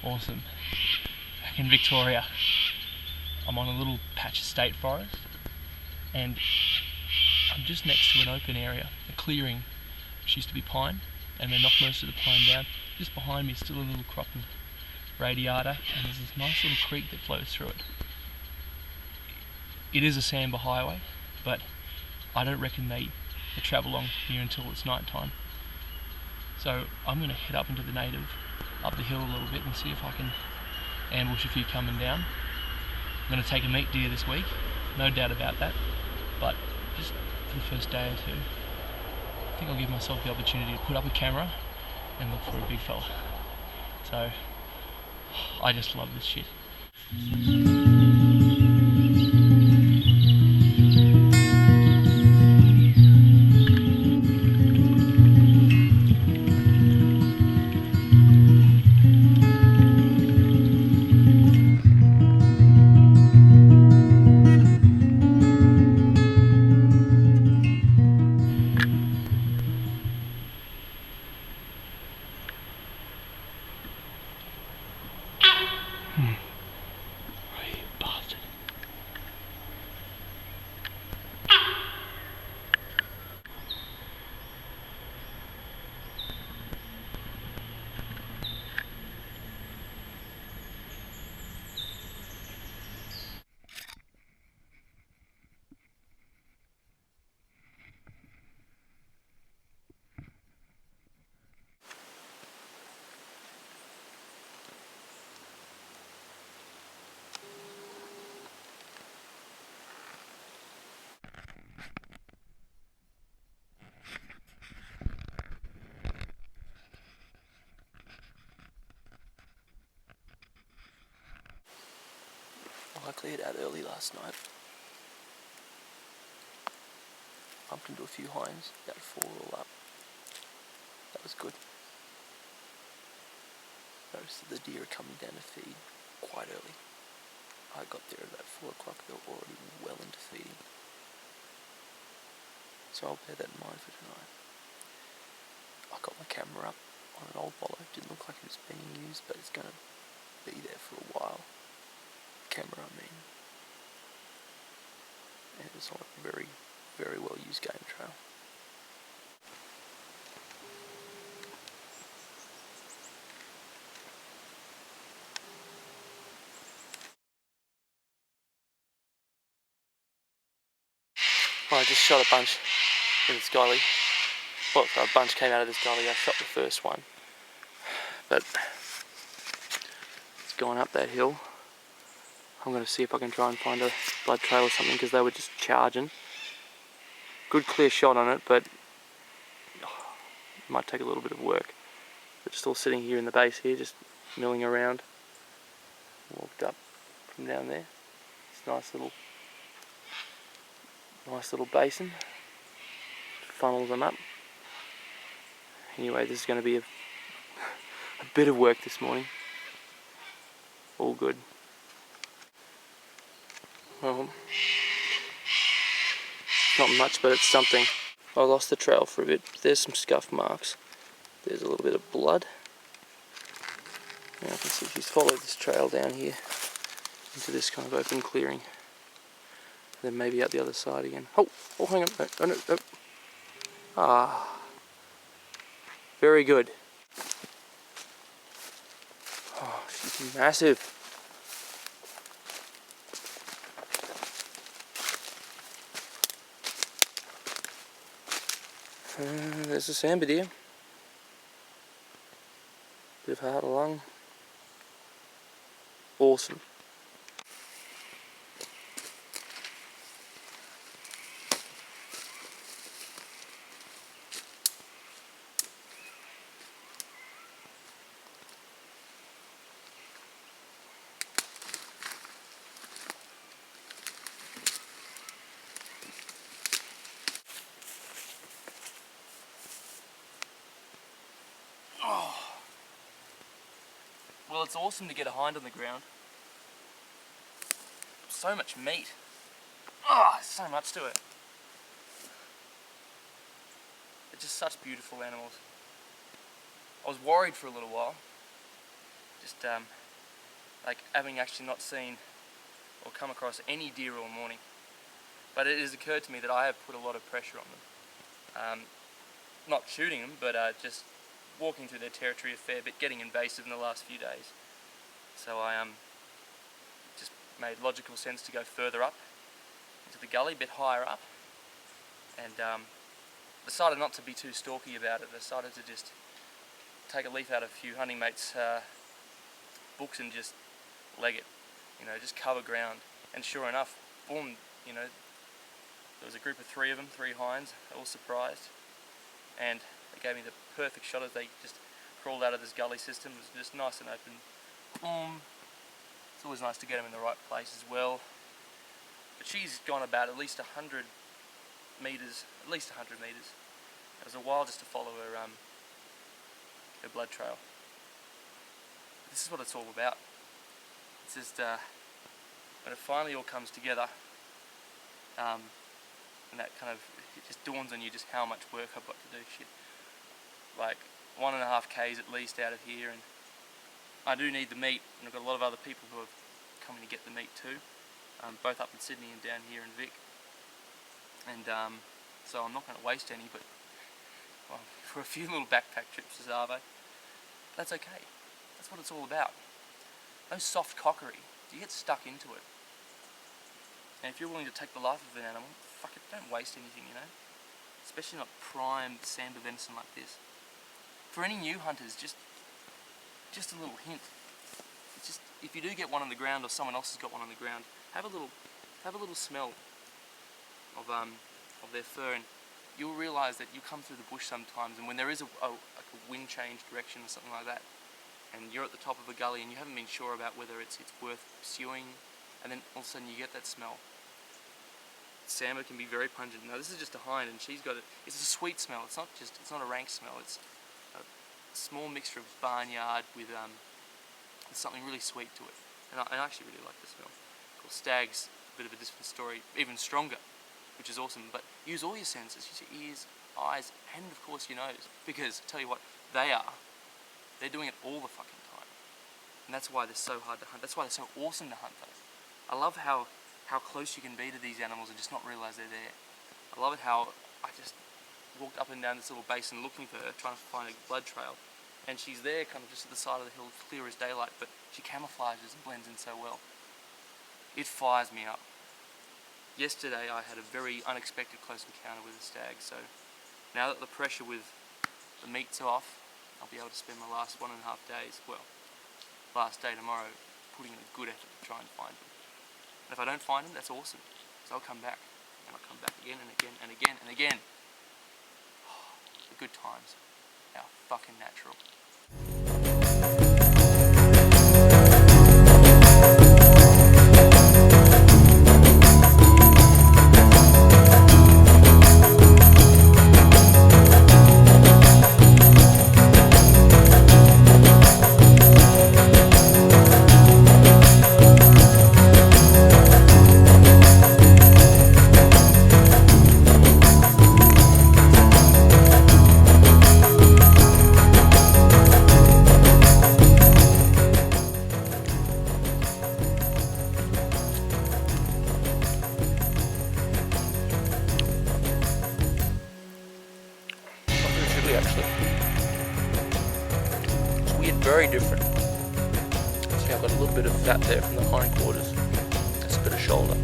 Awesome. Back in Victoria, I'm on a little patch of state forest and I'm just next to an open area, a clearing which used to be pine, and they knocked most of the pine down. Just behind me is still a little crop of radiata, and there's this nice little creek that flows through it. It is a Sambar highway, but I don't reckon they travel along here until it's night time. So I'm going to head up into the native, up the hill a little bit, and see if I can ambush a few coming down. I'm going to take a meat deer this week, no doubt about that, but just for the first day or two, I think I'll give myself the opportunity to put up a camera and look for a big fella. So I just love this shit. I cleared out early last night. Bumped into a few hinds, about 4 all up. That was good. Noticed that the deer are coming down to feed quite early. I got there at about 4 o'clock, they were already well into feeding. So I'll bear that in mind for tonight. I got my camera up on an old wallow. Didn't look like it was being used, but it's going to be there for a while. Camera, I mean. And it was on a very, very well used game trail. Well, I just shot a bunch in this gully. Well, a bunch came out of this gully. I shot the first one, but it's gone up that hill. I'm going to see if I can try and find a blood trail or something, because they were just charging. Good clear shot on it, but it might take a little bit of work. They're just all sitting here in the base here, just milling around. Walked up from down there. It's a nice little basin. Funnels them up. Anyway, this is going to be a bit of work this morning. All good. Well, not much, but it's something. I lost the trail for a bit. There's some scuff marks. There's a little bit of blood. Now I can see she's followed this trail down here into this kind of open clearing. Then maybe out the other side again. Oh, hang on. No. Ah. Very good. Oh, she's massive. There's a Sambar deer. Bit of heart along. Awesome. Well, it's awesome to get a hind on the ground. So much meat. Oh, so much to it. They're just such beautiful animals. I was worried for a little while. Just like having actually not seen or come across any deer all morning. But it has occurred to me that I have put a lot of pressure on them. Not shooting them, but just walking through their territory a fair bit, getting invasive in the last few days. So I just made logical sense to go further up into the gully, a bit higher up, and decided not to be too stalky about it. Decided to just take a leaf out of a few hunting mates' books and just leg it, you know, just cover ground. And sure enough, boom, you know, there was a group of 3 of them, 3 hinds, all surprised, and they gave me the perfect shot as they just crawled out of this gully system. It was just nice and open. Boom. It's always nice to get them in the right place as well. But she's gone about at least 100 meters, at least 100 meters. It was a while just to follow her blood trail. This is what it's all about. It's just when it finally all comes together, and that kind of, it just dawns on you just how much work I've got to do. Shit, like 1.5 k's at least out of here, and I do need the meat, and I've got a lot of other people who are coming to get the meat too, both up in Sydney and down here in Vic. And so I'm not going to waste any, but well, for a few little backpack trips to Zavo, that's okay. That's what it's all about. No soft cockery. You get stuck into it. And if you're willing to take the life of an animal, fuck it, don't waste anything, you know? Especially not prime sambar venison like this. For any new hunters, just a little hint. It's just, if you do get one on the ground or someone else has got one on the ground, have a little smell of their fur, and you'll realise that you come through the bush sometimes, and when there is like a wind change direction or something like that, and you're at the top of a gully and you haven't been sure about whether it's worth pursuing, and then all of a sudden you get that smell. Sambar can be very pungent. Now this is just a hind, and she's got it's a sweet smell. It's not a rank smell. It's a small mixture of barnyard with something really sweet to it, and I actually really like the smell. Of course, stags, a bit of a different story, even stronger, which is awesome. But use all your senses, use your ears, eyes, and of course your nose, because I tell you what, they're doing it all the fucking time, and that's why they're so hard to hunt. That's why they're so awesome to hunt though. I love how close you can be to these animals and just not realise they're there. I love it how I just walked up and down this little basin looking for her, trying to find a blood trail, and she's there kind of just at the side of the hill, clear as daylight, but she camouflages and blends in so well. It fires me up. Yesterday I had a very unexpected close encounter with a stag, so now that the pressure with the meat's off, I'll be able to spend my last 1.5 days, well, last day tomorrow, putting in a good effort to try and find them. And if I don't find them, that's awesome, because I'll come back, and I'll come back again and again and again and again. The good times, how fucking natural. Actually, it's weird, very different. See, I've got a little bit of fat there from the hindquarters. That's a bit of shoulder.